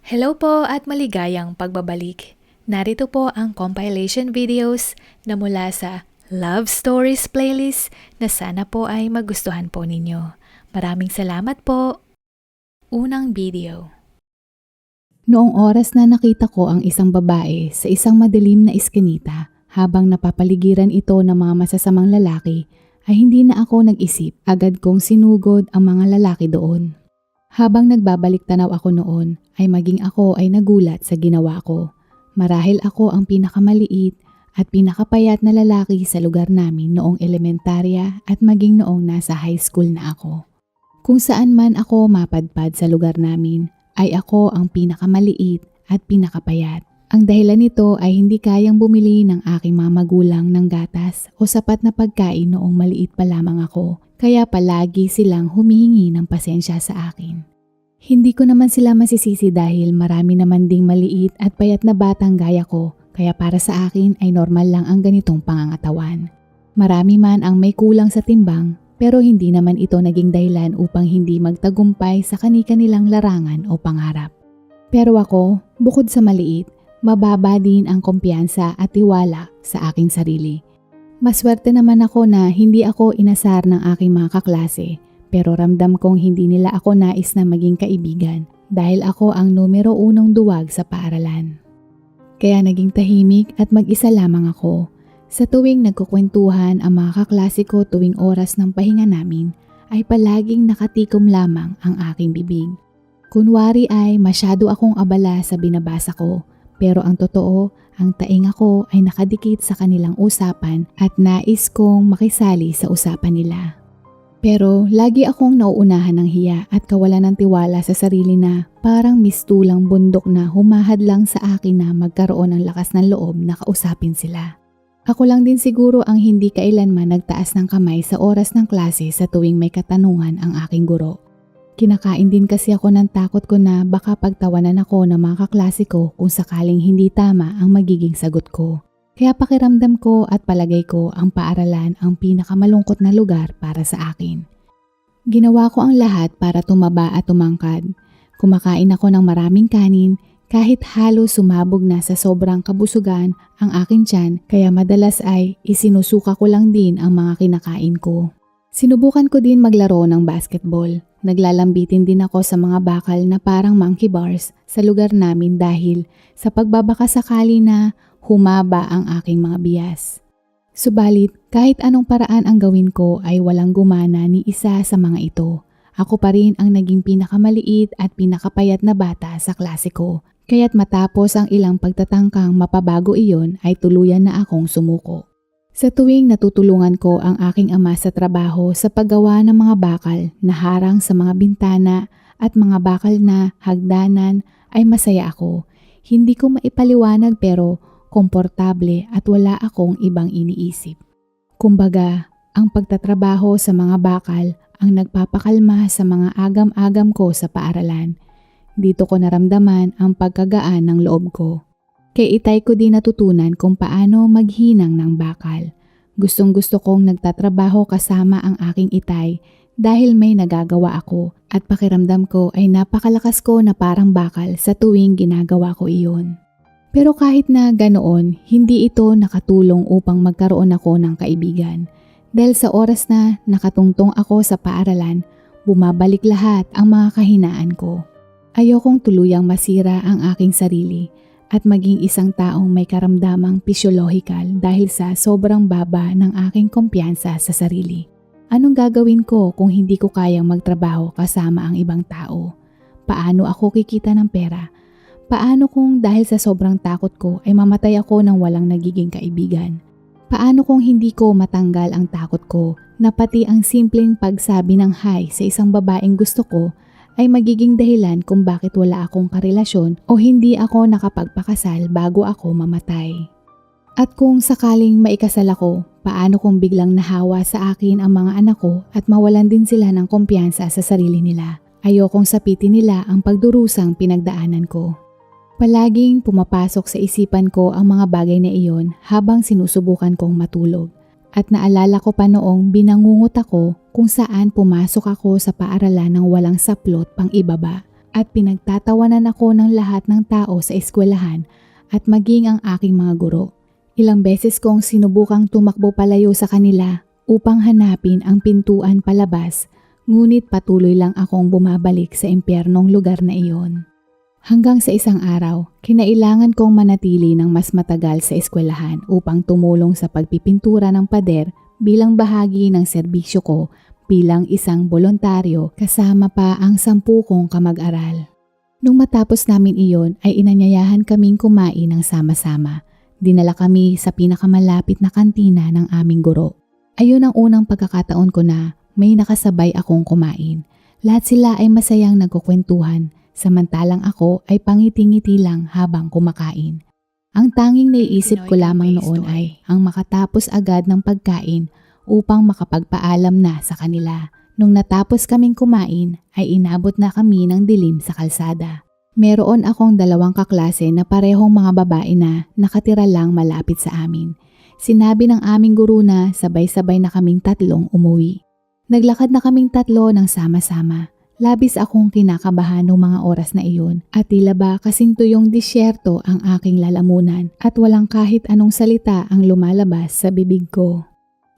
Hello po at maligayang pagbabalik. Narito po ang compilation videos na mula sa Love Stories playlist na sana po ay magustuhan po ninyo. Maraming salamat po. Unang video. Noong oras na nakita ko ang isang babae sa isang madilim na iskinita habang napapaligiran ito ng mga masasamang lalaki, ay hindi na ako nag-isip, agad kong sinugod ang mga lalaki doon. Habang nagbabalik tanaw ako noon, ay maging ako ay nagulat sa ginawa ko. Marahil ako ang pinakamaliit at pinakapayat na lalaki sa lugar namin noong elementarya at maging noong nasa high school na ako. Kung saan man ako mapadpad sa lugar namin, ay ako ang pinakamaliit at pinakapayat. Ang dahilan nito ay hindi kayang bumili ng aking mga magulang ng gatas o sapat na pagkain noong maliit pa lamang ako, kaya palagi silang humihingi ng pasensya sa akin. Hindi ko naman sila masisisi dahil marami naman ding maliit at payat na batang gaya ko, kaya para sa akin ay normal lang ang ganitong pangangatawan. Marami man ang may kulang sa timbang, pero hindi naman ito naging dahilan upang hindi magtagumpay sa kani-kanilang larangan o pangarap. Pero ako, bukod sa maliit, mababa din ang kumpiyansa at tiwala sa aking sarili. Maswerte naman ako na hindi ako inasar ng aking mga kaklase, pero ramdam kong hindi nila ako nais na maging kaibigan dahil ako ang numero unong duwag sa paaralan. Kaya naging tahimik at mag-isa lamang ako. Sa tuwing nagkukwentuhan ang mga kaklase ko tuwing oras ng pahinga namin, ay palaging nakatikom lamang ang aking bibig. Kunwari ay masyado akong abala sa binabasa ko, pero ang totoo, ang taing ako ay nakadikit sa kanilang usapan at nais kong makisali sa usapan nila. Pero lagi akong nauunahan ng hiya at kawalan ng tiwala sa sarili na parang mistulang bundok na humahadlang sa akin na magkaroon ng lakas ng loob na kausapin sila. Ako lang din siguro ang hindi kailanman nagtaas ng kamay sa oras ng klase sa tuwing may katanungan ang aking guro. Kinakain din kasi ako ng takot ko na baka pagtawanan ako ng mga kaklase ko kung sakaling hindi tama ang magiging sagot ko. Kaya pakiramdam ko at palagay ko ang paaralan ang pinakamalungkot na lugar para sa akin. Ginawa ko ang lahat para tumaba at tumangkad. Kumakain ako ng maraming kanin kahit halos sumabog na sa sobrang kabusugan ang aking tiyan, kaya madalas ay isinusuka ko lang din ang mga kinakain ko. Sinubukan ko din maglaro ng basketball. Naglalambitin din ako sa mga bakal na parang monkey bars sa lugar namin dahil sa pagbabaka sakali na humaba ang aking mga bias. Subalit, kahit anong paraan ang gawin ko ay walang gumana ni isa sa mga ito. Ako pa rin ang naging pinakamaliit at pinakapayat na bata sa klase ko. Kaya't matapos ang ilang pagtatangkang mapabago iyon ay tuluyan na akong sumuko. Sa tuwing natutulungan ko ang aking ama sa trabaho sa paggawa ng mga bakal na harang sa mga bintana at mga bakal na hagdanan ay masaya ako. Hindi ko maipaliwanag pero komportable at wala akong ibang iniisip. Kumbaga, ang pagtatrabaho sa mga bakal ang nagpapakalma sa mga agam-agam ko sa paaralan. Dito ko naramdaman ang pagkagaan ng loob ko. Kay itay ko din natutunan kung paano maghinang ng bakal. Gustong-gusto kong nagtatrabaho kasama ang aking itay dahil may nagagawa ako at pakiramdam ko ay napakalakas ko na parang bakal sa tuwing ginagawa ko iyon. Pero kahit na ganoon, hindi ito nakatulong upang magkaroon ako ng kaibigan. Dahil sa oras na nakatungtong ako sa paaralan, bumabalik lahat ang mga kahinaan ko. Ayokong tuluyang masira ang aking sarili at maging isang taong may karamdamang pisyolohikal dahil sa sobrang baba ng aking kumpiyansa sa sarili. Anong gagawin ko kung hindi ko kayang magtrabaho kasama ang ibang tao? Paano ako kikita ng pera? Paano kung dahil sa sobrang takot ko ay mamatay ako ng walang nagiging kaibigan? Paano kung hindi ko matanggal ang takot ko na pati ang simpleng pagsabi ng hi sa isang babaeng gusto ko ay magiging dahilan kung bakit wala akong karelasyon o hindi ako nakapagpakasal bago ako mamatay? At kung sakaling maikasal ako, paano kung biglang nahawa sa akin ang mga anak ko at mawalan din sila ng kumpiyansa sa sarili nila? Ayokong sapitin nila ang pagdurusang pinagdaanan ko. Palaging pumapasok sa isipan ko ang mga bagay na iyon habang sinusubukan kong matulog. At naalala ko pa noong binangungot ako kung saan pumasok ako sa paaralan ng walang saplot pang ibaba. at pinagtatawanan ako ng lahat ng tao sa eskwelahan at maging ang aking mga guro. Ilang beses kong sinubukang tumakbo palayo sa kanila upang hanapin ang pintuan palabas, ngunit patuloy lang akong bumabalik sa impyernong lugar na iyon. Hanggang sa isang araw, kinailangan kong manatili ng mas matagal sa eskwelahan upang tumulong sa pagpipintura ng pader bilang bahagi ng serbisyo ko bilang isang bolontaryo kasama pa ang 10 kong kamag-aral. Nung matapos namin iyon ay inanyayahan kaming kumain ng sama-sama. Dinala kami sa pinakamalapit na kantina ng aming guro. Ayun ang unang pagkakataon ko na may nakasabay akong kumain. Lahat sila ay masayang nagkukwentuhan, samantalang ako ay pangiti-ngiti lang habang kumakain. Ang tanging naiisip ko lamang noon ay ang makatapos agad ng pagkain upang makapagpaalam na sa kanila. Nung natapos kaming kumain ay inabot na kami ng dilim sa kalsada. Meron akong 2 kaklase na parehong mga babae na nakatira lang malapit sa amin. Sinabi ng aming guro na sabay-sabay na kaming 3 umuwi. Naglakad na kaming 3 ng sama-sama. Labis akong kinakabahan noong mga oras na iyon at tila ba kasing tuyong disyerto ang aking lalamunan at walang kahit anong salita ang lumalabas sa bibig ko.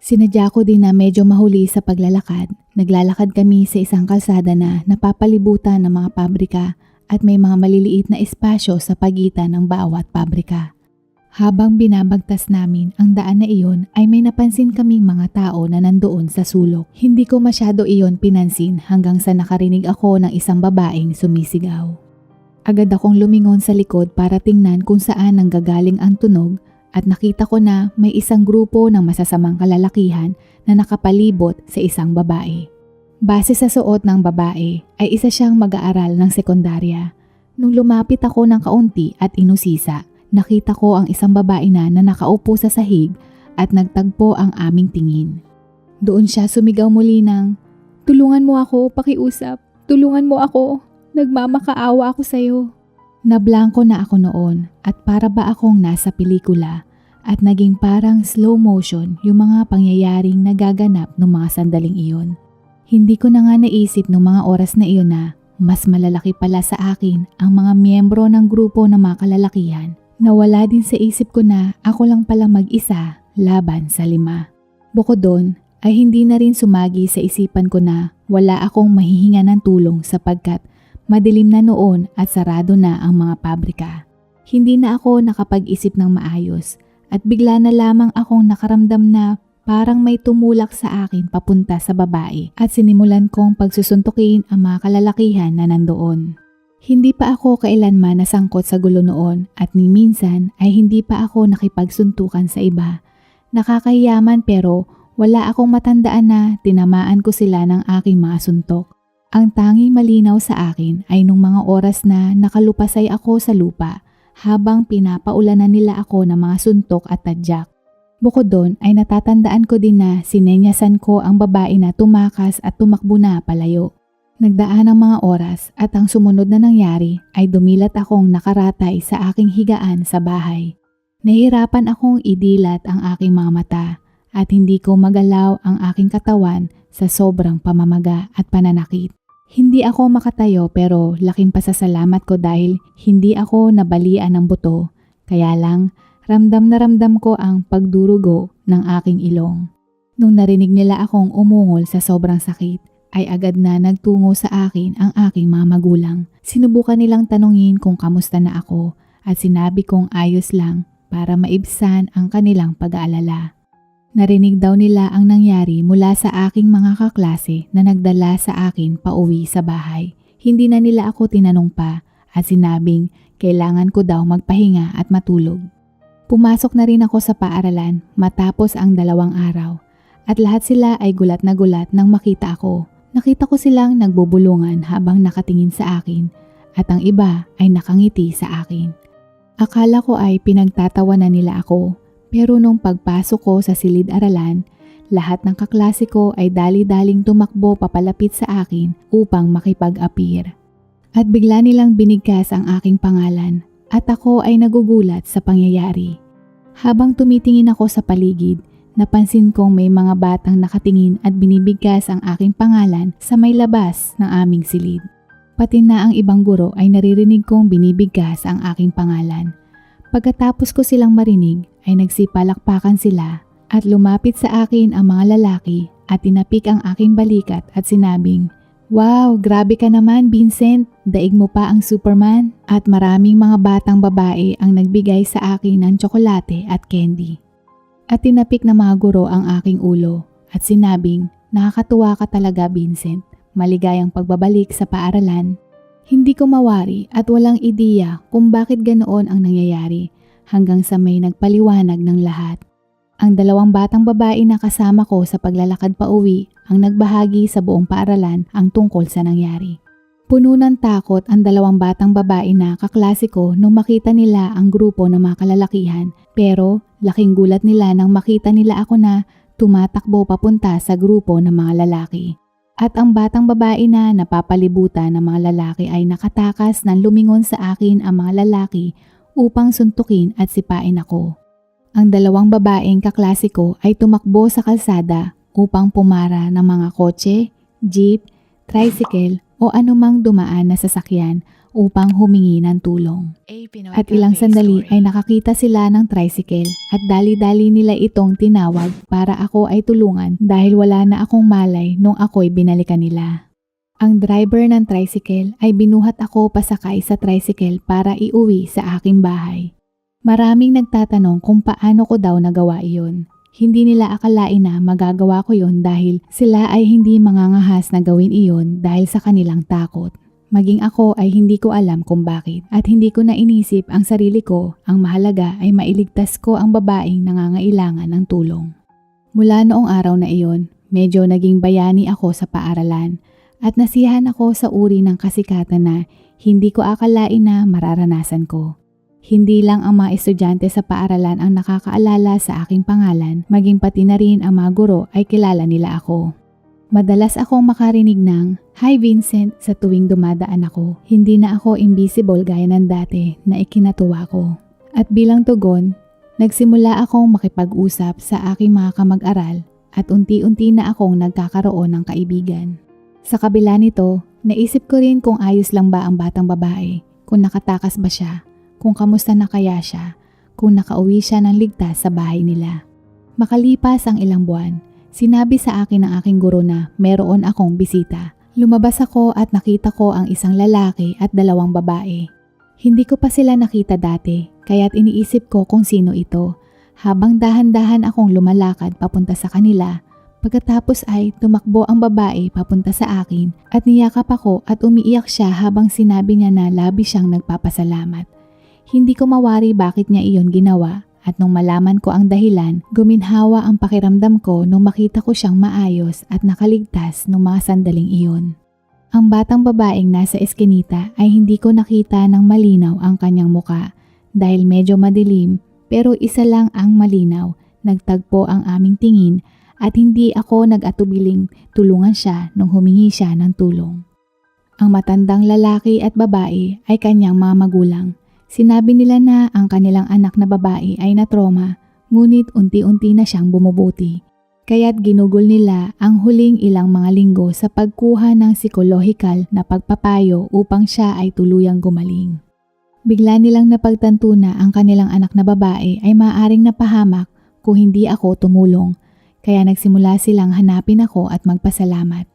Sinadya ko din na medyo mahuli sa paglalakad. Naglalakad kami sa isang kalsada na napapalibutan ng mga pabrika at may mga maliliit na espasyo sa pagitan ng bawat pabrika. Habang binabagtas namin ang daan na iyon ay may napansin kaming mga tao na nandoon sa sulok. Hindi ko masyado iyon pinansin hanggang sa nakarinig ako ng isang babaeng sumisigaw. Agad akong lumingon sa likod para tingnan kung saan nanggagaling ang tunog at nakita ko na may isang grupo ng masasamang kalalakihan na nakapalibot sa isang babae. Base sa suot ng babae ay isa siyang mag-aaral ng sekundarya. Nung lumapit ako ng kaunti at inusisa, nakita ko ang isang babae na nakaupo sa sahig at nagtagpo ang aming tingin. Doon siya sumigaw muli ng, "Tulungan mo ako, pakiusap. Tulungan mo ako. Nagmamakaawa ako sa'yo." Nablangko na ako noon at para ba akong nasa pelikula at naging parang slow motion yung mga pangyayaring nagaganap ng mga sandaling iyon. Hindi ko na nga naisip nung mga oras na iyon na mas malalaki pala sa akin ang mga miyembro ng grupo ng mga kalalakihan. Nawala din sa isip ko na ako lang pala mag-isa laban sa 5. Bukod doon ay hindi na rin sumagi sa isipan ko na wala akong mahihinga ng tulong sapagkat madilim na noon at sarado na ang mga pabrika. Hindi na ako nakapag-isip ng maayos at bigla na lamang akong nakaramdam na parang may tumulak sa akin papunta sa babae at sinimulan kong pagsusuntukin ang mga kalalakihan na nandoon. Hindi pa ako kailanman nasangkot sa gulo noon at ni minsan ay hindi pa ako nakipagsuntukan sa iba. Nakakahiyaman pero wala akong matandaan na tinamaan ko sila ng aking mga suntok. Ang tanging malinaw sa akin ay nung mga oras na nakalupasay ako sa lupa habang pinapaulanan nila ako ng mga suntok at tadyak. Bukod doon ay natatandaan ko din na sinenyasan ko ang babae na tumakas at tumakbo na palayo. Nagdaan ang mga oras at ang sumunod na nangyari ay dumilat akong nakaratay sa aking higaan sa bahay. Nahirapan akong idilat ang aking mga mata at hindi ko magalaw ang aking katawan sa sobrang pamamaga at pananakit. Hindi ako makatayo pero laking pasasalamat ko dahil hindi ako nabalian ng buto. Kaya lang, ramdam na ramdam ko ang pagdurugo ng aking ilong. Nung narinig nila akong umungol sa sobrang sakit, ay agad na nagtungo sa akin ang aking mga magulang. Sinubukan nilang tanungin kung kamusta na ako at sinabi kong ayos lang para maibsan ang kanilang pag-aalala. Narinig daw nila ang nangyari mula sa aking mga kaklase na nagdala sa akin pauwi sa bahay. Hindi na nila ako tinanong pa at sinabing kailangan ko daw magpahinga at matulog. Pumasok na rin ako sa paaralan matapos ang 2 araw at lahat sila ay gulat na gulat nang makita ako. Nakita ko silang nagbubulungan habang nakatingin sa akin at ang iba ay nakangiti sa akin. Akala ko ay pinagtatawanan nila ako pero nung pagpasok ko sa silid-aralan, lahat ng kaklase ko ay dali-daling tumakbo papalapit sa akin upang makipag-appear. At bigla nilang binigkas ang aking pangalan at ako ay nagugulat sa pangyayari. Habang tumitingin ako sa paligid, napansin kong may mga batang nakatingin at binibigkas ang aking pangalan sa may labas ng aming silid. Pati na ang ibang guro ay naririnig kong binibigkas ang aking pangalan. Pagkatapos ko silang marinig ay nagsipalakpakan sila at lumapit sa akin ang mga lalaki at tinapik ang aking balikat at sinabing, "Wow, grabe ka naman Vincent, daig mo pa ang Superman." At maraming mga batang babae ang nagbigay sa akin ng tsokolate at candy. At tinapik ng mga guro ang aking ulo at sinabing, "Nakakatuwa ka talaga Vincent, maligayang pagbabalik sa paaralan." Hindi ko mawari at walang ideya kung bakit ganoon ang nangyayari hanggang sa may nagpaliwanag ng lahat. Ang dalawang batang babae na kasama ko sa paglalakad pa uwi ang nagbahagi sa buong paaralan ang tungkol sa nangyari. Puno ng takot ang dalawang batang babae na kaklase ko nung makita nila ang grupo ng mga kalalakihan, pero laking gulat nila nang makita nila ako na tumatakbo papunta sa grupo ng mga lalaki. At ang batang babae na napapalibutan ng mga lalaki ay nakatakas nang lumingon sa akin ang mga lalaki upang suntukin at sipain ako. Ang dalawang babaeng kaklase ko ay tumakbo sa kalsada upang pumara ng mga kotse, jeep, tricycle o anumang dumaan na sasakyan upang humingi ng tulong. At ilang sandali ay nakakita sila ng tricycle at dali-dali nila itong tinawag para ako ay tulungan dahil wala na akong malay nung ako'y binalikan nila. Ang driver ng tricycle ay binuhat ako pasakay sa tricycle para iuwi sa aking bahay. Maraming nagtatanong kung paano ko daw nagawa iyon. Hindi nila akalain na magagawa ko yon dahil sila ay hindi mangangahas na gawin iyon dahil sa kanilang takot. Maging ako ay hindi ko alam kung bakit at hindi ko na inisip ang sarili ko, ang mahalaga ay mailigtas ko ang babaeng nangangailangan ng tulong. Mula noong araw na iyon, medyo naging bayani ako sa paaralan at nasiyahan ako sa uri ng kasikatan na hindi ko akalain na mararanasan ko. Hindi lang ang mga estudyante sa paaralan ang nakakaalala sa aking pangalan, maging pati na rin ang mga guro ay kilala nila ako. Madalas akong makarinig ng, "Hi Vincent," sa tuwing dumadaan ako. Hindi na ako invisible gaya ng dati na ikinatuwa ko. At bilang tugon, nagsimula akong makipag-usap sa aking mga kamag-aral at unti-unti na akong nagkakaroon ng kaibigan. Sa kabila nito, naisip ko rin kung ayos lang ba ang batang babae, kung nakatakas ba siya, kung kamusta na kaya siya, kung nakauwi siya ng ligtas sa bahay nila. Makalipas ang ilang buwan, sinabi sa akin ng aking guro na meron akong bisita. Lumabas ako at nakita ko ang isang lalaki at dalawang babae. Hindi ko pa sila nakita dati, kaya't iniisip ko kung sino ito. Habang dahan-dahan akong lumalakad papunta sa kanila, pagkatapos ay tumakbo ang babae papunta sa akin at niyakap ako at umiiyak siya habang sinabi niya na labis siyang nagpapasalamat. Hindi ko mawari bakit niya iyon ginawa. At nung malaman ko ang dahilan, guminhawa ang pakiramdam ko nung makita ko siyang maayos at nakaligtas nung mga sandaling iyon. Ang batang babaeng nasa eskinita ay hindi ko nakita ng malinaw ang kanyang muka dahil medyo madilim pero isa lang ang malinaw. Nagtagpo ang aming tingin at hindi ako nag-atubiling tulungan siya nung humingi siya ng tulong. Ang matandang lalaki at babae ay kanyang mga magulang. Sinabi nila na ang kanilang anak na babae ay na-trauma, ngunit unti-unti na siyang bumubuti. Kaya't ginugol nila ang huling ilang mga linggo sa pagkuha ng psikolohikal na pagpapayo upang siya ay tuluyang gumaling. Bigla nilang napagtanto na ang kanilang anak na babae ay maaaring napahamak kung hindi ako tumulong, kaya nagsimula silang hanapin ako at magpasalamat.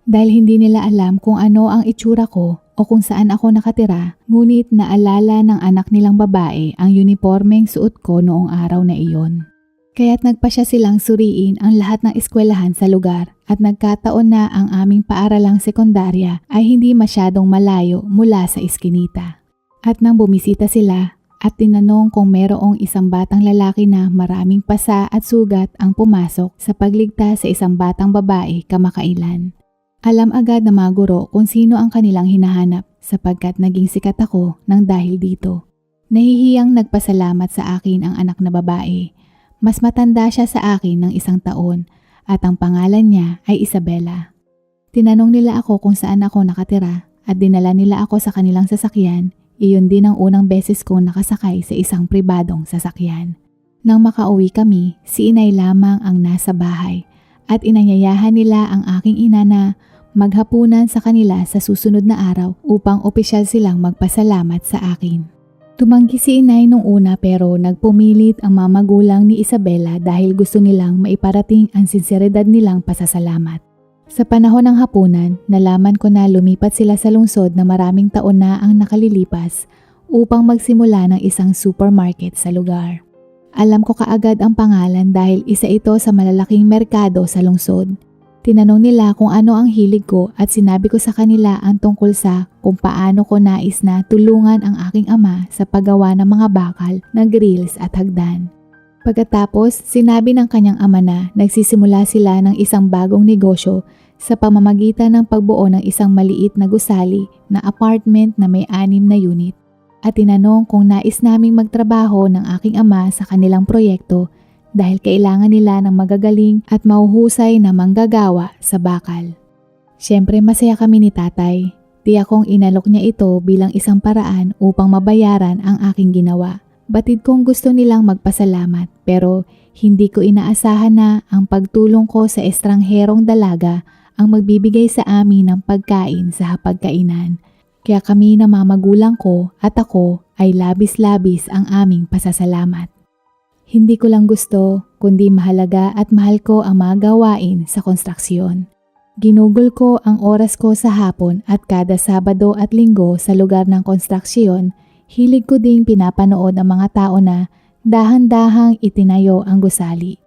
Dahil hindi nila alam kung ano ang itsura ko o kung saan ako nakatira, ngunit naalala ng anak nilang babae ang unipormeng suot ko noong araw na iyon. Kaya't nagpasya silang suriin ang lahat ng eskwelahan sa lugar at nagkataon na ang aming paaralang sekundarya ay hindi masyadong malayo mula sa eskinita. At nang bumisita sila at tinanong kung merong isang batang lalaki na maraming pasa at sugat ang pumasok sa pagligtas sa isang batang babae kamakailan. Alam agad ng mga guro kung sino ang kanilang hinahanap sapagkat naging sikat ako ng dahil dito. Nahihiyang nagpasalamat sa akin ang anak na babae. Mas matanda siya sa akin ng 1 taon at ang pangalan niya ay Isabela. Tinanong nila ako kung saan ako nakatira at dinala nila ako sa kanilang sasakyan. Iyon din ang unang beses kong nakasakay sa isang pribadong sasakyan. Nang makauwi kami, si inay lamang ang nasa bahay at inanyayahan nila ang aking ina na maghapunan sa kanila sa susunod na araw upang opisyal silang magpasalamat sa akin. Tumanggi si inay nung una pero nagpumilit ang mga magulang ni Isabela dahil gusto nilang maiparating ang sinseridad nilang pasasalamat. Sa panahon ng hapunan, nalaman ko na lumipat sila sa lungsod na maraming taon na ang nakalilipas upang magsimula ng isang supermarket sa lugar. Alam ko kaagad ang pangalan dahil isa ito sa malalaking merkado sa lungsod. Tinanong nila kung ano ang hilig ko at sinabi ko sa kanila ang tungkol sa kung paano ko nais na tulungan ang aking ama sa paggawa ng mga bakal na grills at hagdan. Pagkatapos, sinabi ng kanyang ama na nagsisimula sila ng isang bagong negosyo sa pamamagitan ng pagbuo ng isang maliit na gusali na apartment na may 6 na unit. At tinanong kung nais naming magtrabaho ng aking ama sa kanilang proyekto dahil kailangan nila ng magagaling at mahuhusay na manggagawa sa bakal. Siyempre masaya kami ni tatay. Tiyak kong inalok niya ito bilang isang paraan upang mabayaran ang aking ginawa. Batid kong gusto nilang magpasalamat pero hindi ko inaasahan na ang pagtulong ko sa estrangherong dalaga ang magbibigay sa amin ng pagkain sa hapagkainan. Kaya kami na mamagulang ko at ako ay labis-labis ang aming pasasalamat. Hindi ko lang gusto, kundi mahalaga at mahal ko ang mga gawain sa konstruksyon. Ginugol ko ang oras ko sa hapon at kada Sabado at Linggo sa lugar ng konstruksyon, hilig ko ding pinapanood ang mga tao na dahan-dahang itinayo ang gusali.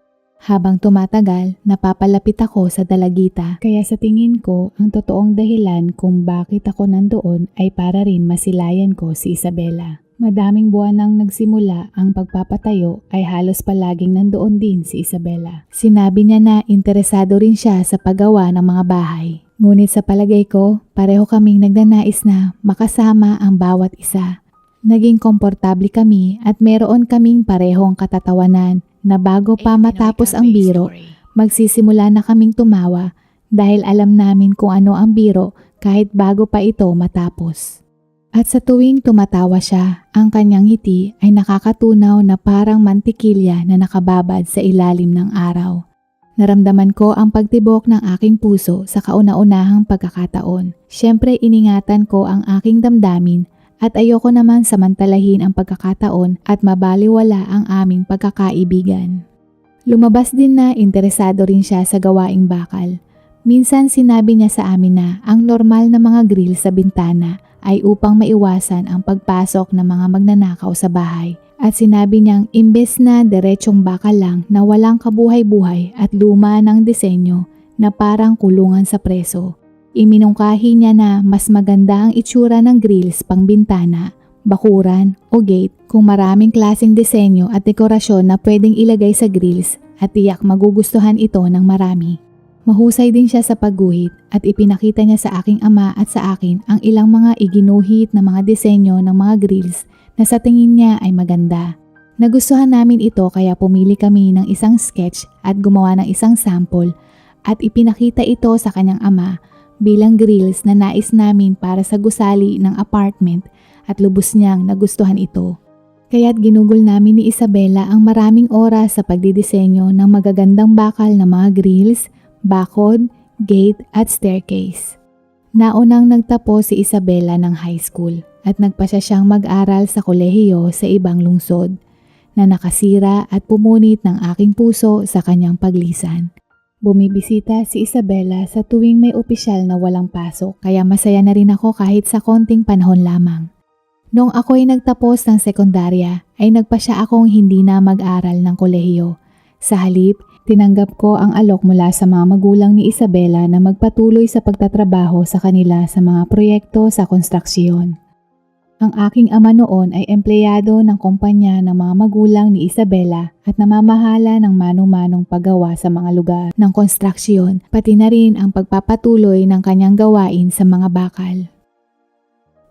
Habang tumatagal, napapalapit ako sa dalagita kaya sa tingin ko ang totoong dahilan kung bakit ako nandoon ay para rin masilayan ko si Isabela. Madaming buwan nang nagsimula ang pagpapatayo ay halos palaging nandoon din si Isabela. Sinabi niya na interesado rin siya sa paggawa ng mga bahay. Ngunit sa palagay ko, pareho kaming nagnanais na makasama ang bawat isa. Naging komportable kami at meron kaming parehong katatawanan na bago pa matapos ang biro, magsisimula na kaming tumawa dahil alam namin kung ano ang biro kahit bago pa ito matapos. At sa tuwing tumatawa siya, ang kanyang ngiti ay nakakatunaw na parang mantikilya na nakababad sa ilalim ng araw. Naramdaman ko ang pagtibok ng aking puso sa kauna-unahang pagkakataon. Siyempre iningatan ko ang aking damdamin at ayoko naman samantalahin ang pagkakataon at mabaliwala ang aming pagkakaibigan. Lumabas din na interesado rin siya sa gawaing bakal. Minsan sinabi niya sa amin na ang normal na mga grill sa bintana ay upang maiwasan ang pagpasok ng mga magnanakaw sa bahay. At sinabi niyang imbes na diretsong bakal lang na walang kabuhay-buhay at luma ng disenyo na parang kulungan sa preso. Iminungkahi niya na mas maganda ang itsura ng grills pang bintana, bakuran o gate kung maraming klaseng disenyo at dekorasyon na pwedeng ilagay sa grills at tiyak magugustuhan ito ng marami. Mahusay din siya sa pagguhit at ipinakita niya sa aking ama at sa akin ang ilang mga iginuhit na mga disenyo ng mga grills na sa tingin niya ay maganda. Nagustuhan namin ito kaya pumili kami ng isang sketch at gumawa ng isang sample at ipinakita ito sa kanyang ama bilang grills na nais namin para sa gusali ng apartment at lubos niyang nagustuhan ito. Kaya't ginugol namin ni Isabela ang maraming oras sa pagdidisenyo ng magagandang bakal na mga grills, bakod, gate at staircase. Naunang nagtapos si Isabela ng high school at nagpasya siyang mag-aral sa kolehiyo sa ibang lungsod na nakasira at pumunit ng aking puso sa kanyang paglisan. Bumibisita si Isabela sa tuwing may opisyal na walang pasok kaya masaya na rin ako kahit sa konting panahon lamang. Noong ako'y nagtapos ng sekundarya ay nagpasya akong hindi na mag-aral ng kolehiyo. Sa halip, tinanggap ko ang alok mula sa mga magulang ni Isabela na magpatuloy sa pagtatrabaho sa kanila sa mga proyekto sa konstruksyon. Ang aking ama noon ay empleyado ng kumpanya ng mga magulang ni Isabela at namamahala ng mano-manong paggawa sa mga lugar ng konstruksyon, pati na rin ang pagpapatuloy ng kanyang gawain sa mga bakal.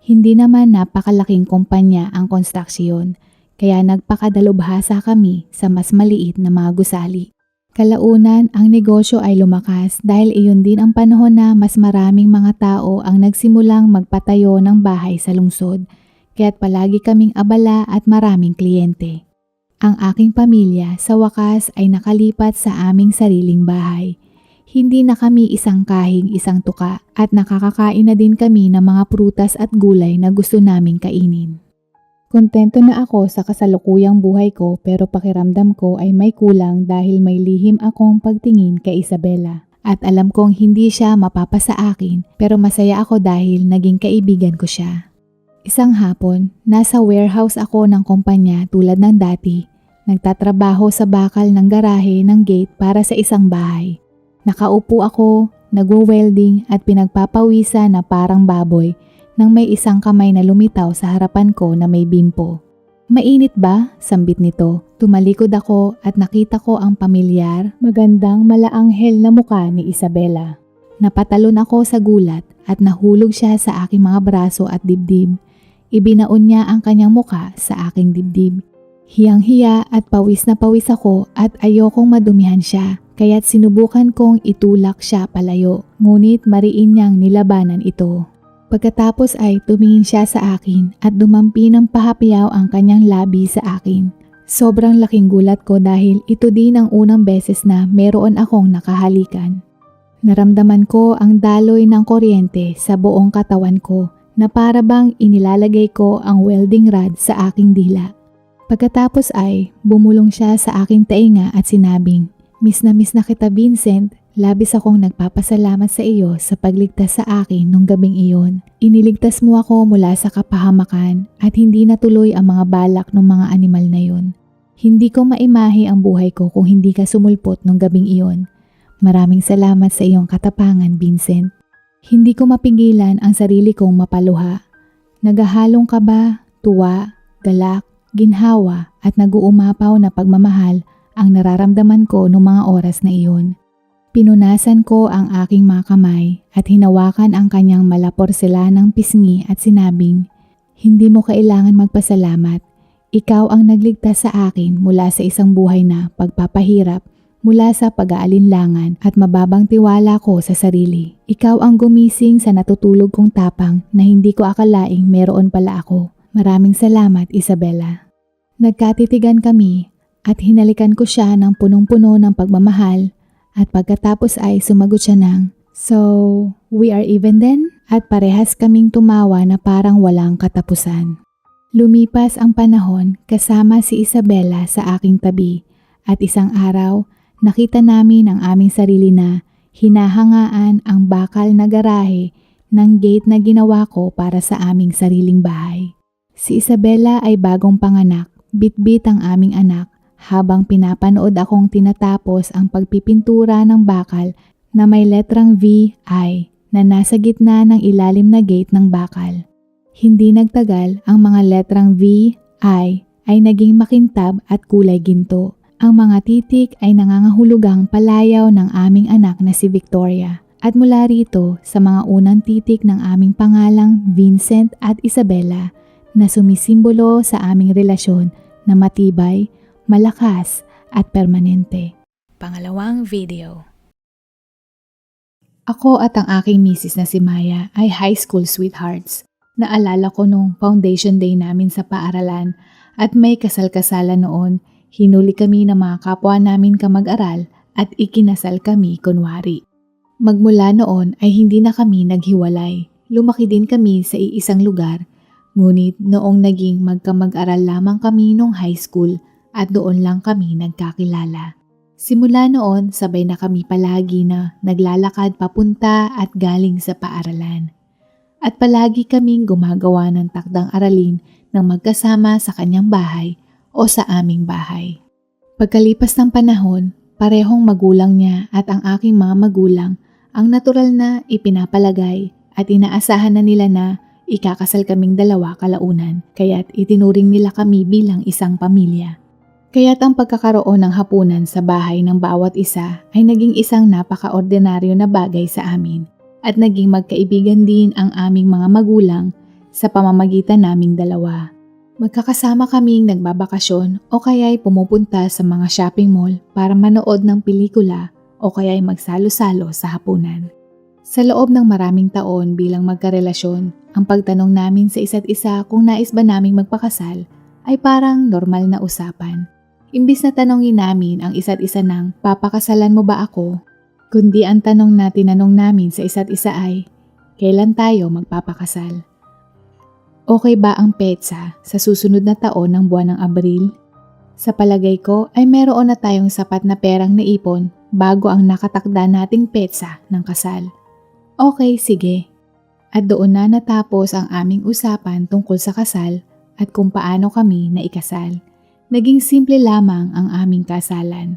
Hindi naman napakalaking kumpanya ang konstruksyon, kaya nagpakadalubhasa kami sa mas maliit na mga gusali. Kalaunan, ang negosyo ay lumakas dahil iyon din ang panahon na mas maraming mga tao ang nagsimulang magpatayo ng bahay sa lungsod, kaya't palagi kaming abala at maraming kliyente. Ang aking pamilya sa wakas ay nakalipat sa aming sariling bahay. Hindi na kami isang kahig, isang tuka at nakakakain na din kami ng mga prutas at gulay na gusto naming kainin. Kontento na ako sa kasalukuyang buhay ko pero pakiramdam ko ay may kulang dahil may lihim akong pagtingin kay Isabela. At alam kong hindi siya mapapasa akin pero masaya ako dahil naging kaibigan ko siya. Isang hapon, nasa warehouse ako ng kumpanya tulad ng dati. Nagtatrabaho sa bakal ng garahe ng gate para sa isang bahay. Nakaupo ako, nagwo-welding at pinagpapawisan na parang baboy nang may isang kamay na lumitaw sa harapan ko na may bimpo. "Mainit ba?" sambit nito. Tumalikod ako at nakita ko ang pamilyar, magandang malaanghel na muka ni Isabela. Napatalon ako sa gulat at nahulog siya sa aking mga braso at dibdib. Ibinaon niya ang kanyang muka sa aking dibdib. Hiyang-hiya at pawis na pawis ako at ayokong madumihan siya, kaya't sinubukan kong itulak siya palayo, ngunit mariin niyang nilabanan ito. Pagkatapos ay tumingin siya sa akin at dumampi ng pahapyaw ang kanyang labi sa akin. Sobrang laking gulat ko dahil ito din ang unang beses na meron akong nakahalikan. Naramdaman ko ang daloy ng kuryente sa buong katawan ko na para bang inilalagay ko ang welding rod sa aking dila. Pagkatapos ay bumulong siya sa aking tainga at sinabing, miss na kita Vincent, labis akong nagpapasalamat sa iyo sa pagligtas sa akin nung gabing iyon. Iniligtas mo ako mula sa kapahamakan at hindi natuloy ang mga balak ng mga animal na yon. Hindi ko maimahe ang buhay ko kung hindi ka sumulpot nung gabing iyon. Maraming salamat sa iyong katapangan, Vincent. Hindi ko mapigilan ang sarili kong mapaluha. Nagahalong kaba, tuwa, galak, ginhawa at nag-uumapaw na pagmamahal ang nararamdaman ko noong mga oras na iyon. Pinunasan ko ang aking mga kamay at hinawakan ang kanyang malaporselanang pisngi at sinabing, hindi mo kailangan magpasalamat. Ikaw ang nagligtas sa akin mula sa isang buhay na pagpapahirap, mula sa pag-aalinlangan at mababang tiwala ko sa sarili. Ikaw ang gumising sa natutulog kong tapang na hindi ko akalaing meron pala ako. Maraming salamat, Isabela. Nagkatitigan kami at hinalikan ko siya ng punong-puno ng pagmamahal. At pagkatapos ay sumagot siya ng, "So, we are even then?" At parehas kaming tumawa na parang walang katapusan. Lumipas ang panahon kasama si Isabela sa aking tabi at isang araw nakita namin ang aming sarili na hinahangaan ang bakal na garahe ng gate na ginawa ko para sa aming sariling bahay. Si Isabela ay bagong panganak, bit-bit ang aming anak. Habang pinapanood akong tinatapos ang pagpipintura ng bakal na may letrang VI na nasa gitna ng ilalim na gate ng bakal. Hindi nagtagal ang mga letrang VI ay naging makintab at kulay ginto. Ang mga titik ay nangangahulugang palayaw ng aming anak na si Victoria. At mula rito sa mga unang titik ng aming pangalang Vincent at Isabela na sumisimbolo sa aming relasyon na matibay, malakas at permanente. Pangalawang video. Ako at ang aking misis na si Maya ay high school sweethearts. Naalala ko nung foundation day namin sa paaralan at may kasal-kasalan noon, hinuli kami ng mga kapwa namin kamag-aral at ikinasal kami kunwari. Magmula noon ay hindi na kami naghiwalay. Lumaki din kami sa iisang lugar, ngunit noong naging magkamag-aral lamang kami nung high school, at doon lang kami nagkakilala. Simula noon, sabay na kami palagi na naglalakad papunta at galing sa paaralan. At palagi kaming gumagawa ng takdang aralin ng magkasama sa kanyang bahay o sa aming bahay. Pagkalipas ng panahon, parehong magulang niya at ang aking mga magulang ang natural na ipinapalagay at inaasahan na nila na ikakasal kaming dalawa kalaunan, kaya't itinuring nila kami bilang isang pamilya. Kaya't ang pagkakaroon ng hapunan sa bahay ng bawat isa ay naging isang napaka-ordinaryo na bagay sa amin at naging magkaibigan din ang aming mga magulang sa pamamagitan naming dalawa. Magkakasama kaming nagbabakasyon o kaya'y pumupunta sa mga shopping mall para manood ng pelikula o kaya'y magsalo-salo sa hapunan. Sa loob ng maraming taon bilang magkarelasyon, ang pagtanong namin sa isa't isa kung nais ba naming magpakasal ay parang normal na usapan. Imbis na tanongin namin ang isa't isa ng, papakasalan mo ba ako? Kundi ang tanong na tinanong namin sa isa't isa ay, kailan tayo magpapakasal? Okay ba ang petsa sa susunod na taon ng buwan ng Abril? Sa palagay ko ay meron na tayong sapat na perang naipon bago ang nakatakda nating petsa ng kasal. Okay, sige. At doon na natapos ang aming usapan tungkol sa kasal at kung paano kami naikasal. Naging simple lamang ang aming kasalan.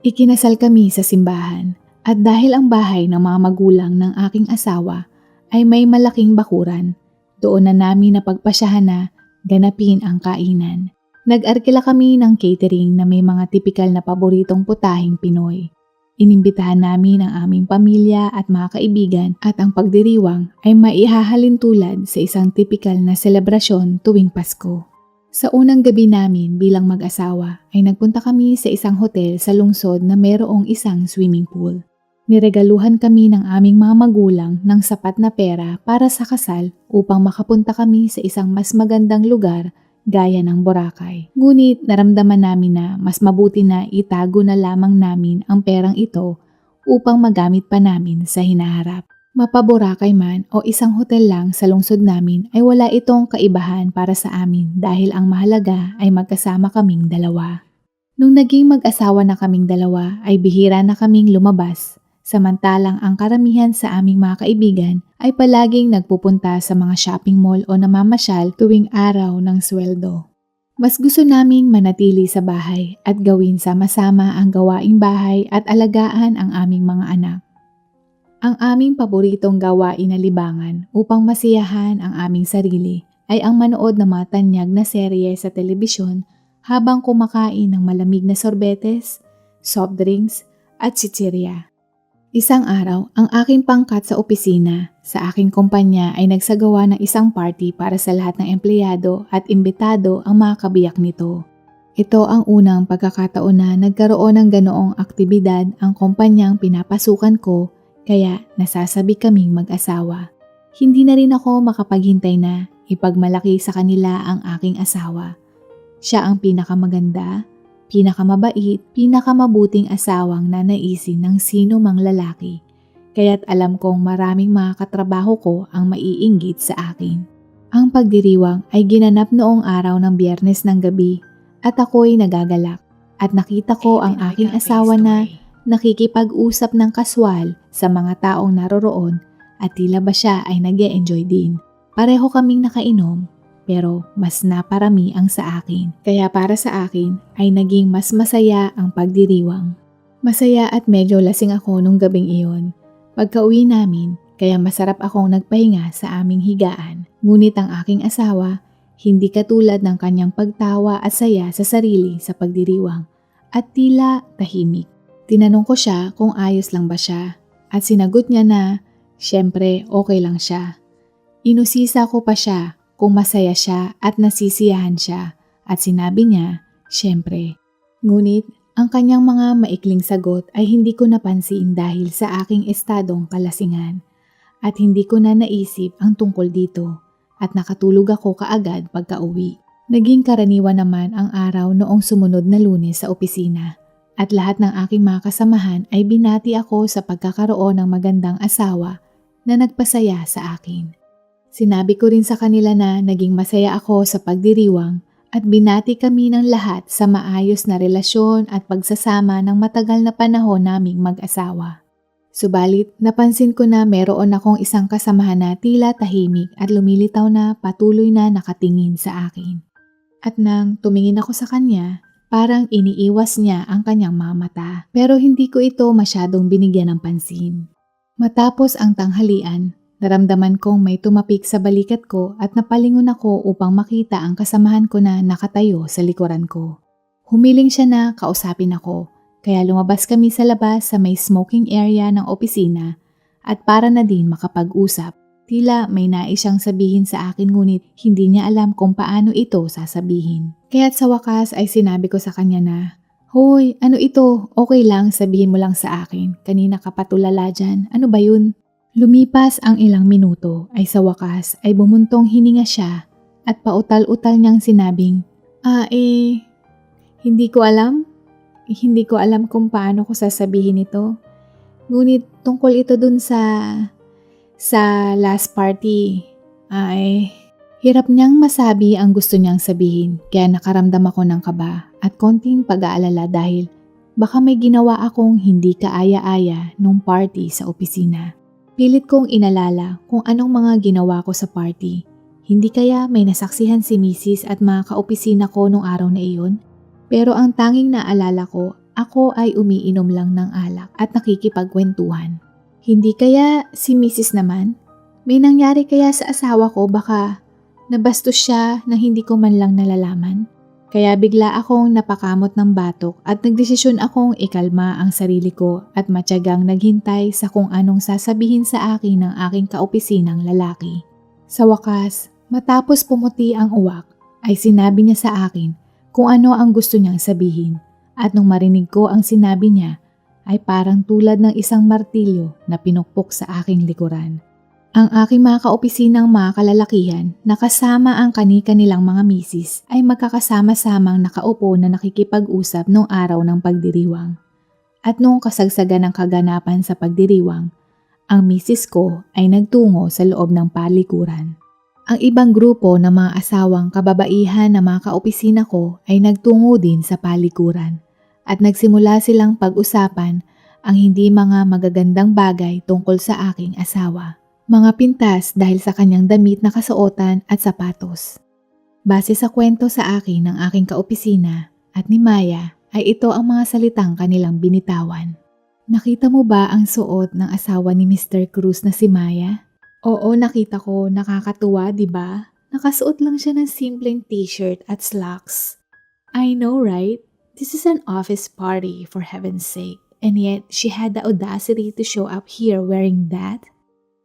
Ikinasal kami sa simbahan at dahil ang bahay ng mga magulang ng aking asawa ay may malaking bakuran, doon na namin napagpasyahan na ganapin ang kainan. Nag-arkila kami ng catering na may mga tipikal na paboritong putahing Pinoy. Inimbitahan namin ang aming pamilya at mga kaibigan at ang pagdiriwang ay maihahalin tulad sa isang tipikal na selebrasyon tuwing Pasko. Sa unang gabi namin bilang mag-asawa ay nagpunta kami sa isang hotel sa lungsod na mayroong isang swimming pool. Niregaluhan kami ng aming mga magulang ng sapat na pera para sa kasal upang makapunta kami sa isang mas magandang lugar gaya ng Boracay. Ngunit naramdaman namin na mas mabuti na itago na lamang namin ang perang ito upang magamit pa namin sa hinaharap. Mapa-Boracay man o isang hotel lang sa lungsod namin ay wala itong kaibahan para sa amin dahil ang mahalaga ay magkasama kaming dalawa. Nung naging mag-asawa na kaming dalawa ay bihira na kaming lumabas, samantalang ang karamihan sa aming mga kaibigan ay palaging nagpupunta sa mga shopping mall o namamasyal tuwing araw ng sweldo. Mas gusto naming manatili sa bahay at gawin sama-sama ang gawaing bahay at alagaan ang aming mga anak. Ang aming paboritong gawain na libangan upang masiyahan ang aming sarili ay ang manood ng mga tanyag na serye sa telebisyon habang kumakain ng malamig na sorbetes, soft drinks at chichirya. Isang araw, ang aking pangkat sa opisina sa aking kumpanya ay nagsagawa ng isang party para sa lahat ng empleyado at imbitado ang mga kabiyak nito. Ito ang unang pagkakataon na nagkaroon ng ganoong aktibidad ang kumpanyang pinapasukan ko. Kaya nasasabi kaming mag-asawa. Hindi na rin ako makapaghintay na ipagmalaki sa kanila ang aking asawa. Siya ang pinakamaganda, pinakamabait, pinakamabuting asawang nanaisin ng sino mang lalaki. Kaya't alam kong maraming mga katrabaho ko ang maiinggit sa akin. Ang pagdiriwang ay ginanap noong araw ng Biyernes ng gabi at ako'y nagagalak at nakita ko ang aking asawa na nakikipag-usap ng kaswal sa mga taong naroroon at tila ba siya ay nag-e-enjoy din. Pareho kaming nakainom pero mas naparami ang sa akin. Kaya para sa akin ay naging mas masaya ang pagdiriwang. Masaya at medyo lasing ako nung gabing iyon. Pagka-uwi namin, kaya masarap akong nagpahinga sa aming higaan. Ngunit ang aking asawa, hindi katulad ng kanyang pagtawa at saya sa sarili sa pagdiriwang at tila tahimik. Tinanong ko siya kung ayos lang ba siya at sinagot niya na syempre okay lang siya. Inusisa ko pa siya kung masaya siya at nasisiyahan siya at sinabi niya syempre. Ngunit ang kanyang mga maikling sagot ay hindi ko napansin dahil sa aking estadong kalasingan at hindi ko na naisip ang tungkol dito at nakatulog ako kaagad pagka-uwi. Naging karaniwan naman ang araw noong sumunod na Lunes sa opisina. At lahat ng aking mga kasamahan ay binati ako sa pagkakaroon ng magandang asawa na nagpasaya sa akin. Sinabi ko rin sa kanila na naging masaya ako sa pagdiriwang at binati kami ng lahat sa maayos na relasyon at pagsasama ng matagal na panahon naming mag-asawa. Subalit, napansin ko na meron akong isang kasamahan na tila tahimik at lumilitaw na patuloy na nakatingin sa akin. At nang tumingin ako sa kanya, parang iniiwas niya ang kanyang mga mata pero hindi ko ito masyadong binigyan ng pansin. Matapos ang tanghalian, naramdaman kong may tumapik sa balikat ko at napalingon ako upang makita ang kasamahan ko na nakatayo sa likuran ko. Humiling siya na kausapin ako kaya lumabas kami sa labas sa may smoking area ng opisina at para na din makapag-usap. Tila may nais siyang sabihin sa akin ngunit hindi niya alam kung paano ito sasabihin. Kaya't sa wakas ay sinabi ko sa kanya na, "Hoy, ano ito? Okay lang, sabihin mo lang sa akin. Kanina ka pa tulala dyan. Ano ba yun?" Lumipas ang ilang minuto ay sa wakas ay bumuntong hininga siya at pautal-utal niyang sinabing, hindi ko alam. Hindi ko alam kung paano ko sasabihin ito. Ngunit tungkol ito dun sa last party ay hirap niyang masabi ang gusto niyang sabihin kaya nakaramdam ako ng kaba at konting pag-aalala dahil baka may ginawa akong hindi kaaya-aya nung party sa opisina. Pilit kong inalala kung anong mga ginawa ko sa party. Hindi kaya may nasaksihan si Mrs. at mga kaopisina ko nung araw na iyon? Pero ang tanging naalala ko, ako ay umiinom lang ng alak at nakikipagkwentuhan. Hindi kaya si Mrs. naman? May nangyari kaya sa asawa ko baka nabastos siya na hindi ko man lang nalalaman? Kaya bigla akong napakamot ng batok at nagdesisyon akong ikalma ang sarili ko at matyagang naghintay sa kung anong sasabihin sa akin ng aking kaopisinang lalaki. Sa wakas, matapos pumuti ang uwak, ay sinabi niya sa akin kung ano ang gusto niyang sabihin at nung marinig ko ang sinabi niya ay parang tulad ng isang martilyo na pinukpok sa aking likuran. Ang aking mga kaopisinang mga kalalakihan na kasama ang kani-kanilang mga misis ay magkakasama-samang nakaupo na nakikipag-usap noong araw ng pagdiriwang. At noong kasagsagan ng kaganapan sa pagdiriwang, ang misis ko ay nagtungo sa loob ng palikuran. Ang ibang grupo ng mga asawang kababaihan na mga kaopisina ko ay nagtungo din sa palikuran at nagsimula silang pag-usapan ang hindi mga magagandang bagay tungkol sa aking asawa. Mga pintas dahil sa kanyang damit na kasuotan at sapatos. Base sa kwento sa akin ng aking kaopisina at ni Maya ay ito ang mga salitang kanilang binitawan. Nakita mo ba ang suot ng asawa ni Mr. Cruz na si Maya? Oo, nakita ko. Nakakatuwa, di ba? Nakasuot lang siya ng simpleng t-shirt at slacks. I know, right? This is an office party, for heaven's sake. And yet, she had the audacity to show up here wearing that?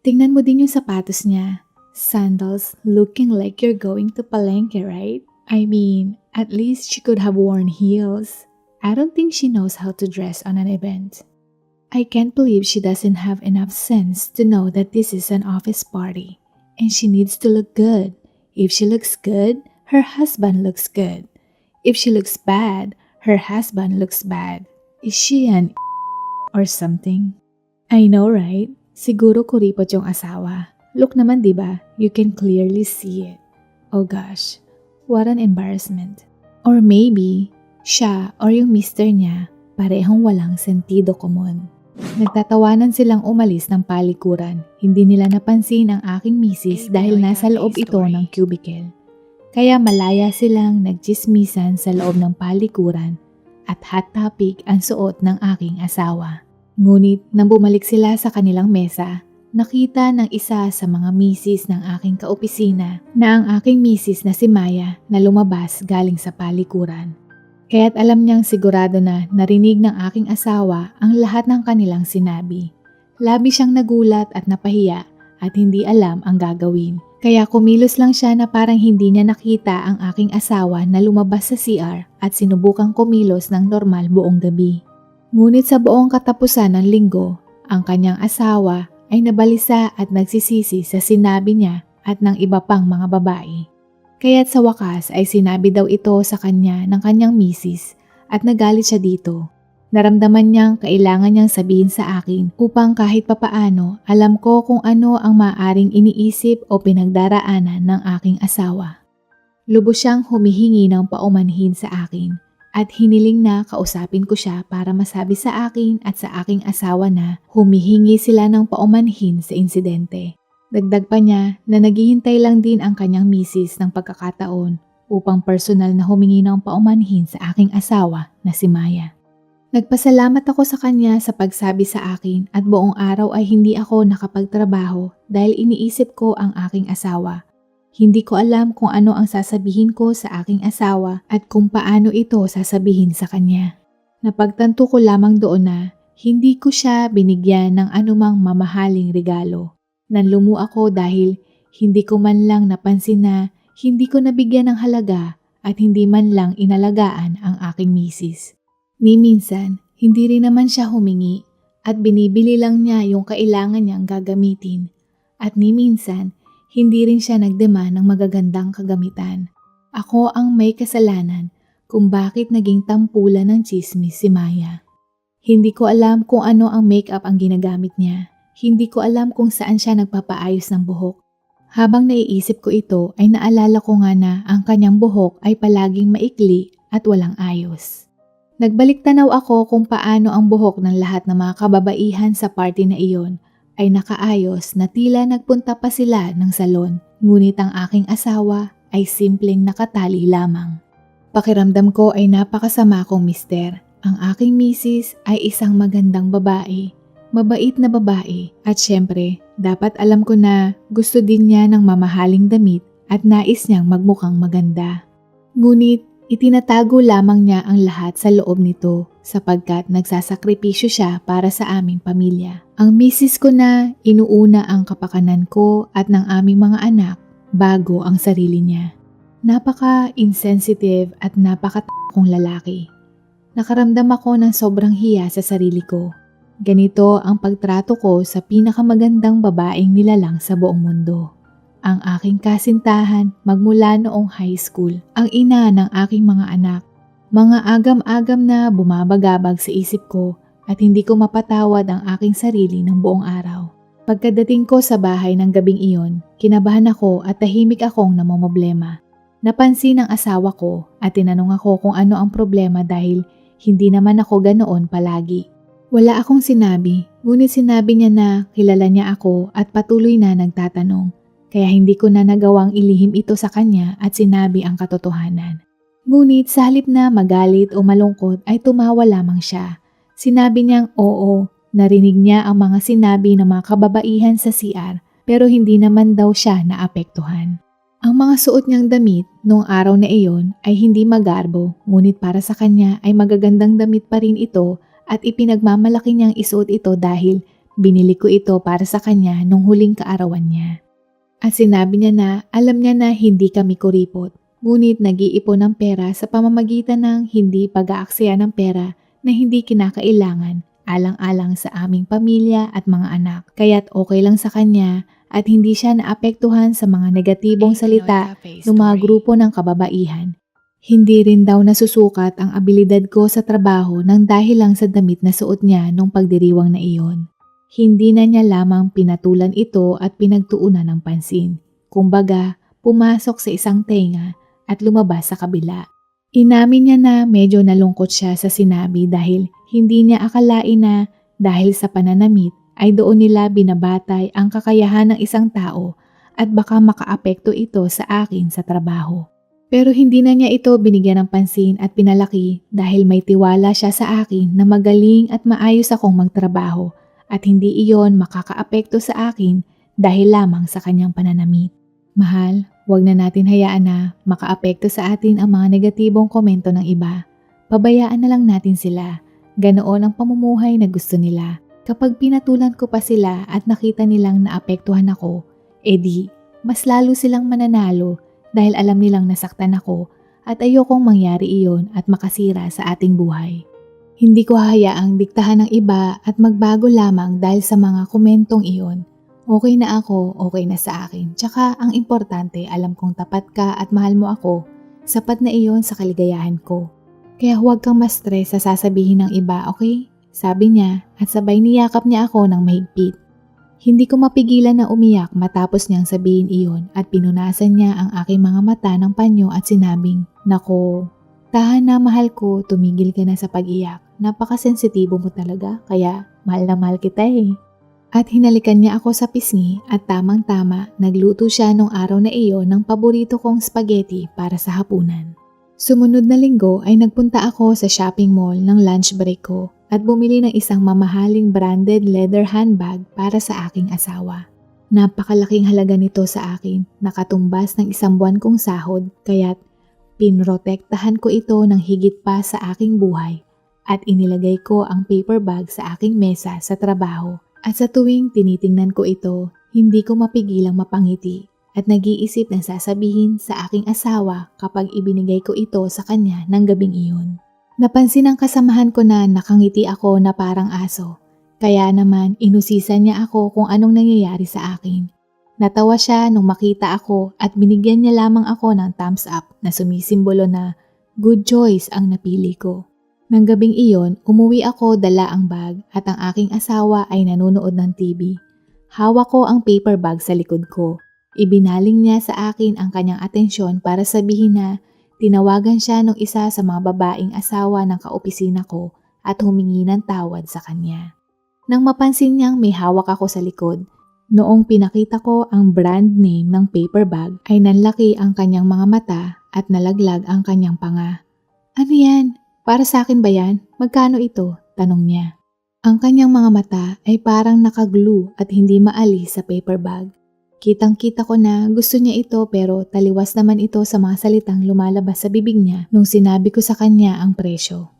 Tingnan mo din yung sapatos niya. Sandals, looking like you're going to Palenque, right? I mean, at least she could have worn heels. I don't think she knows how to dress on an event. I can't believe she doesn't have enough sense to know that this is an office party. And she needs to look good. If she looks good, her husband looks good. If she looks bad, her husband looks bad. Is she an or something? I know, right? Siguro kuripot yung asawa. Look naman, diba? You can clearly see it. Oh gosh, what an embarrassment. Or maybe, siya or yung mister niya, parehong walang sentido komon. Nagtatawanan silang umalis ng palikuran. Hindi nila napansin ang aking misis dahil nasa loob ito ng cubicle. Kaya malaya silang nagchismisan sa loob ng palikuran at hot topic ang suot ng aking asawa. Ngunit nang bumalik sila sa kanilang mesa, nakita ng isa sa mga misis ng aking kaopisina na ang aking misis na si Maya na lumabas galing sa palikuran. Kaya't alam niyang sigurado na narinig ng aking asawa ang lahat ng kanilang sinabi. Labis siyang nagulat at napahiya at hindi alam ang gagawin. Kaya kumilos lang siya na parang hindi niya nakita ang aking asawa na lumabas sa CR at sinubukang kumilos ng normal buong gabi. Ngunit sa buong katapusan ng linggo, ang kanyang asawa ay nabalisa at nagsisisi sa sinabi niya at ng iba pang mga babae. Kaya't sa wakas ay sinabi daw ito sa kanya ng kanyang misis at nagalit siya dito. Naramdaman niyang kailangan niyang sabihin sa akin upang kahit papaano alam ko kung ano ang maaaring iniisip o pinagdaraanan ng aking asawa. Lubos siyang humihingi ng paumanhin sa akin at hiniling na kausapin ko siya para masabi sa akin at sa aking asawa na humihingi sila ng paumanhin sa insidente. Dagdag pa niya na naghihintay lang din ang kanyang misis ng pagkakataon upang personal na humingi ng paumanhin sa aking asawa na si Maya. Nagpasalamat ako sa kanya sa pagsabi sa akin at buong araw ay hindi ako nakapagtrabaho dahil iniisip ko ang aking asawa. Hindi ko alam kung ano ang sasabihin ko sa aking asawa at kung paano ito sasabihin sa kanya. Napagtanto ko lamang doon na hindi ko siya binigyan ng anumang mamahaling regalo. Nanlumo ako dahil hindi ko man lang napansin na hindi ko nabigyan ng halaga at hindi man lang inalagaan ang aking misis. Ni minsan, hindi rin naman siya humingi at binibili lang niya yung kailangan niyang gagamitin. At ni minsan, hindi rin siya nagdemand ng magagandang kagamitan. Ako ang may kasalanan kung bakit naging tampulan ng tsismis si Maya. Hindi ko alam kung ano ang makeup ang ginagamit niya. Hindi ko alam kung saan siya nagpapaayos ng buhok. Habang naiisip ko ito ay naalala ko nga na ang kanyang buhok ay palaging maikli at walang ayos. Nagbalik tanaw ako kung paano ang buhok ng lahat ng mga kababaihan sa party na iyon ay nakaayos na tila nagpunta pa sila ng salon, ngunit ang aking asawa ay simpleng nakatali lamang. Pakiramdam ko ay napakasama kong mister. Ang aking misis ay isang magandang babae, mabait na babae at syempre dapat alam ko na gusto din niya ng mamahaling damit at nais niyang magmukhang maganda. Ngunit itinatago lamang niya ang lahat sa loob nito sapagkat nagsasakripisyo siya para sa aming pamilya. Ang misis ko na inuuna ang kapakanan ko at ng aming mga anak bago ang sarili niya. Napaka-insensitive at napaka-kong lalaki. Nakaramdam ako ng sobrang hiya sa sarili ko. Ganito ang pagtrato ko sa pinakamagandang babaeng nilalang sa buong mundo. Ang aking kasintahan magmula noong high school, ang ina ng aking mga anak. Mga agam-agam na bumabagabag sa isip ko at hindi ko mapatawad ang aking sarili ng buong araw. Pagkadating ko sa bahay ng gabing iyon, kinabahan ako at tahimik akong namomroblema. Napansin ng asawa ko at tinanong ako kung ano ang problema dahil hindi naman ako ganoon palagi. Wala akong sinabi, ngunit sinabi niya na kilala niya ako at patuloy na nagtatanong. Kaya hindi ko na nagawang ilihim ito sa kanya at sinabi ang katotohanan. Ngunit sa halip na magalit o malungkot ay tumawa lamang siya. Sinabi niyang oo, narinig niya ang mga sinabi ng mga kababaihan sa CR pero hindi naman daw siya naapektuhan. Ang mga suot niyang damit noong araw na iyon ay hindi magarbo, ngunit para sa kanya ay magagandang damit pa rin ito at ipinagmamalaki niyang isuot ito dahil binili ko ito para sa kanya nung huling kaarawan niya. At sinabi niya na alam niya na hindi kami kuripot, ngunit nag-iipon ng pera sa pamamagitan ng hindi pag-aaksaya ng pera na hindi kinakailangan alang-alang sa aming pamilya at mga anak. Kaya't okay lang sa kanya at hindi siya naapektuhan sa mga negatibong salita ng mga grupo ng kababaihan. Hindi rin daw nasusukat ang abilidad ko sa trabaho nang dahil lang sa damit na suot niya nung pagdiriwang na iyon. Hindi na niya lamang pinatulan ito at pinagtuunan ng pansin. Kumbaga, pumasok sa isang tenga at lumabas sa kabila. Inamin niya na medyo nalungkot siya sa sinabi dahil hindi niya akalain na dahil sa pananamit ay doon nila binabatay ang kakayahan ng isang tao at baka makaapekto ito sa akin sa trabaho. Pero hindi na niya ito binigyan ng pansin at pinalaki dahil may tiwala siya sa akin na magaling at maayos akong magtrabaho at hindi iyon makakaapekto sa akin dahil lamang sa kanyang pananamit. Mahal, huwag na natin hayaan na makaapekto sa atin ang mga negatibong komento ng iba. Pabayaan na lang natin sila. Ganoon ang pamumuhay na gusto nila. Kapag pinatulan ko pa sila at nakita nilang naapektuhan ako, edi mas lalo silang mananalo dahil alam nilang nasaktan ako at ayokong mangyari iyon at makasira sa ating buhay. Hindi ko hahayaang diktahan ng iba at magbago lamang dahil sa mga komentong iyon. Okay na ako, okay na sa akin. Tsaka ang importante, alam kong tapat ka at mahal mo ako. Sapat na iyon sa kaligayahan ko. Kaya huwag kang ma-stress sa sasabihin ng iba, okay? Sabi niya at sabay niyakap niya ako ng mahigpit. Hindi ko mapigilan na umiyak matapos niyang sabihin iyon at pinunasan niya ang aking mga mata ng panyo at sinabing, "Nako, tahan na mahal ko, tumigil ka na sa pag-iyak. Napakasensitibo mo talaga, kaya mahal na mahal kita eh." At hinalikan niya ako sa pisngi at tamang-tama nagluto siya nung araw na iyon ng paborito kong spaghetti para sa hapunan. Sumunod na linggo ay nagpunta ako sa shopping mall ng lunch break ko at bumili ng isang mamahaling branded leather handbag para sa aking asawa. Napakalaking halaga nito sa akin, nakatumbas ng 1 buwan kong sahod, kaya't pinrotektahan ko ito ng higit pa sa aking buhay at inilagay ko ang paper bag sa aking mesa sa trabaho. At sa tuwing tinitingnan ko ito, hindi ko mapigilang mapangiti at nag-iisip ng sasabihin sa aking asawa kapag ibinigay ko ito sa kanya ng gabing iyon. Napansin ng kasamahan ko na nakangiti ako na parang aso, kaya naman inusisan niya ako kung anong nangyayari sa akin. Natawa siya nung makita ako at binigyan niya lamang ako ng thumbs up na sumisimbolo na good choice ang napili ko. Nang gabing iyon, umuwi ako dala ang bag at ang aking asawa ay nanonood ng TV. Hawak ko ang paper bag sa likod ko. Ibinaling niya sa akin ang kanyang atensyon para sabihin na tinawagan siya ng isa sa mga babaeng asawa ng kaopisina ko at humingi ng tawad sa kanya. Nang mapansin niyang may hawak ako sa likod, noong pinakita ko ang brand name ng paper bag ay nanlaki ang kanyang mga mata at nalaglag ang kanyang panga. "Ano yan? Para sa akin ba yan? Magkano ito?" tanong niya. Ang kanyang mga mata ay parang nakaglue at hindi maalis sa paper bag. Kitang-kita ko na gusto niya ito pero taliwas naman ito sa mga salitang lumalabas sa bibig niya nung sinabi ko sa kanya ang presyo.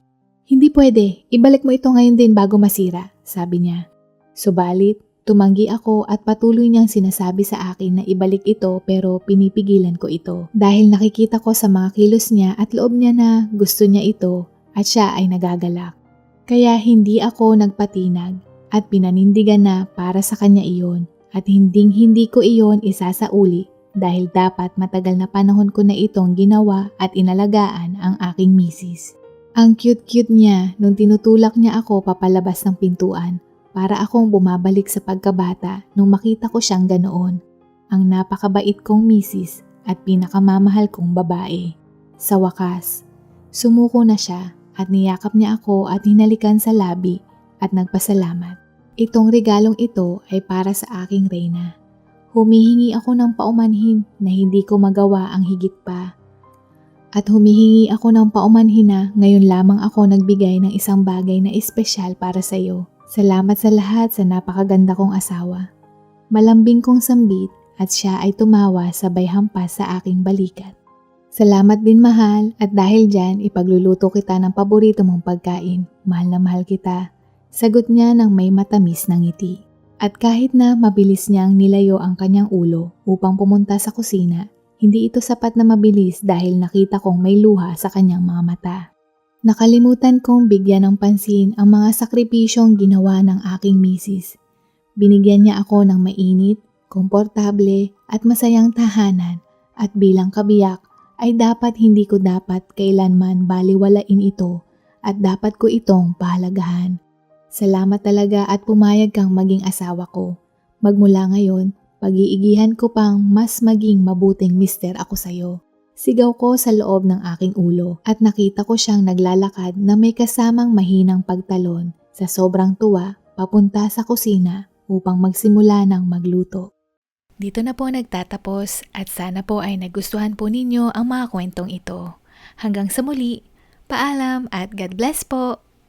"Hindi pwede, ibalik mo ito ngayon din bago masira," sabi niya. Subalit, tumanggi ako at patuloy niyang sinasabi sa akin na ibalik ito pero pinipigilan ko ito dahil nakikita ko sa mga kilos niya at loob niya na gusto niya ito at siya ay nagagalak. Kaya hindi ako nagpatinag at pinanindigan na para sa kanya iyon at hindi ko iyon isasauli dahil dapat matagal na panahon ko na itong ginawa at inalagaan ang aking misis. Ang cute-cute niya nung tinutulak niya ako papalabas ng pintuan para akong bumabalik sa pagkabata nung makita ko siyang ganoon. Ang napakabait kong misis at pinakamamahal kong babae. Sa wakas, sumuko na siya at niyakap niya ako at hinalikan sa labi at nagpasalamat. Itong regalong ito ay para sa aking reyna. Humihingi ako ng paumanhin na hindi ko magawa ang higit pa. At humihingi ako ng paumanhin na ngayon lamang ako nagbigay ng isang bagay na espesyal para sa iyo. Salamat sa lahat sa napakaganda kong asawa. Malambing kong sambit at siya ay tumawa sabay hampas sa aking balikat. Salamat din mahal at dahil dyan ipagluluto kita ng paborito mong pagkain. Mahal na mahal kita. Sagot niya ng may matamis na ngiti. At kahit na mabilis niyang nilayo ang kanyang ulo upang pumunta sa kusina, hindi ito sapat na mabilis dahil nakita kong may luha sa kanyang mga mata. Nakalimutan kong bigyan ng pansin ang mga sakripisyong ginawa ng aking misis. Binigyan niya ako ng mainit, komportable at masayang tahanan at bilang kabiyak ay hindi ko dapat kailanman baliwalain ito at dapat ko itong pahalagahan. Salamat talaga at pumayag kang maging asawa ko. Magmula ngayon, pag-iigihan ko pang mas maging mabuting mister ako sa'yo. Sigaw ko sa loob ng aking ulo at nakita ko siyang naglalakad na may kasamang mahinang pagtalon sa sobrang tuwa papunta sa kusina upang magsimula ng magluto. Dito na po nagtatapos at sana po ay nagustuhan po ninyo ang mga kwentong ito. Hanggang sa muli, paalam at God bless po!